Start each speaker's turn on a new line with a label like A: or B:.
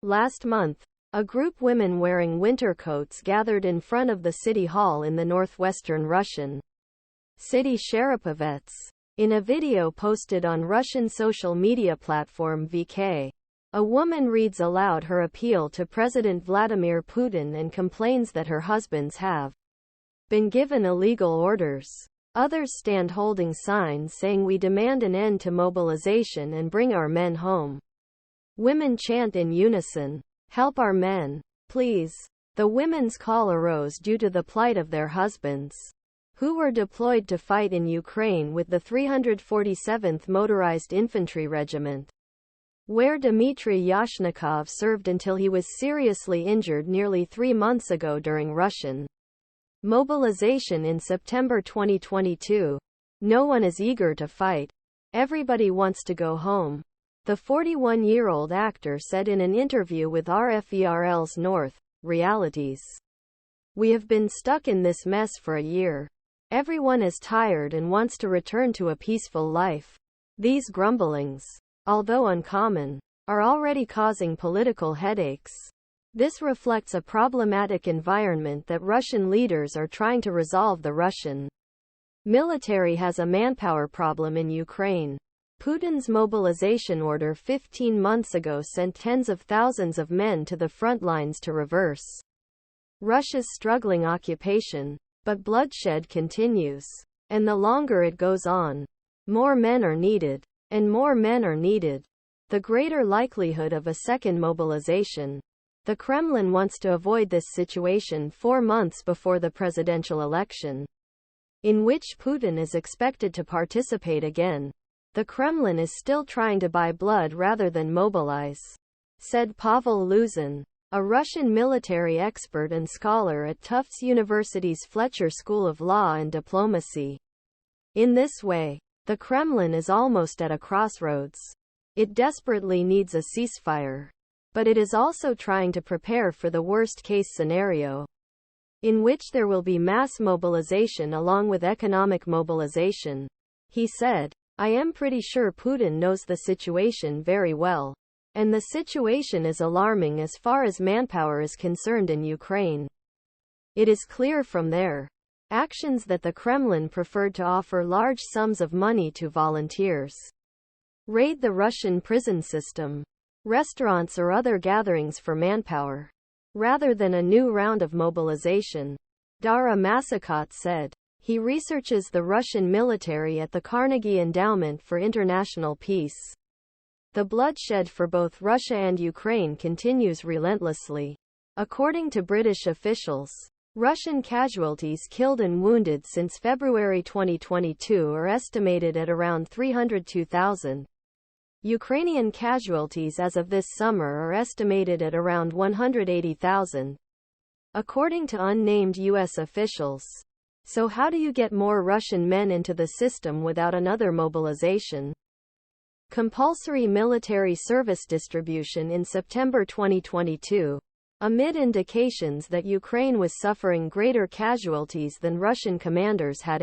A: Last month, a group women wearing winter coats gathered in front of the city hall in the northwestern Russian city Sharapovets. In a video posted on Russian social media platform VK, a woman reads aloud her appeal to President Vladimir Putin and complains that her husbands have been given illegal orders. Others stand holding signs saying, "We demand an end to mobilization and bring our men home." Women chant in unison, "Help our men, please." The women's call arose due to the plight of their husbands, who were deployed to fight in Ukraine with the 347th Motorized Infantry Regiment, where Dmitry Yashnikov served until he was seriously injured nearly 3 months ago during Russian mobilization in September 2022. "No one is eager to fight. Everybody wants to go home," the 41-year-old actor said in an interview with RFERL's North Realities. "We have been stuck in this mess for a year. Everyone is tired and wants to return to a peaceful life. These grumblings, although uncommon, are already causing political headaches. This reflects a problematic environment that Russian leaders are trying to resolve. The Russian military has a manpower problem in Ukraine. Putin's mobilization order 15 months ago sent tens of thousands of men to the front lines to reverse Russia's struggling occupation. But bloodshed continues. And the longer it goes on, more men are needed. And more men are needed, the greater likelihood of a second mobilization. The Kremlin wants to avoid this situation 4 months before the presidential election, in which Putin is expected to participate again. The Kremlin is still trying to buy blood rather than mobilize, said Pavel Luzin, a Russian military expert and scholar at Tufts University's Fletcher School of Law and Diplomacy. In this way, the Kremlin is almost at a crossroads. It desperately needs a ceasefire. But it is also trying to prepare for the worst-case scenario, in which there will be mass mobilization along with economic mobilization. He said, "I am pretty sure Putin knows the situation very well. And the situation is alarming as far as manpower is concerned in Ukraine. It is clear from their actions that the Kremlin preferred to offer large sums of money to volunteers, raid the Russian prison system, restaurants or other gatherings for manpower, rather than a new round of mobilization," Dara Massicot said. He researches the Russian military at the Carnegie Endowment for International Peace. The bloodshed for both Russia and Ukraine continues relentlessly. According to British officials, Russian casualties killed and wounded since February 2022 are estimated at around 302,000. Ukrainian casualties as of this summer are estimated at around 180,000, according to unnamed U.S. officials. So how do you get more Russian men into the system without another mobilization? Compulsory military service distribution in September 2022, amid indications that Ukraine was suffering greater casualties than Russian commanders had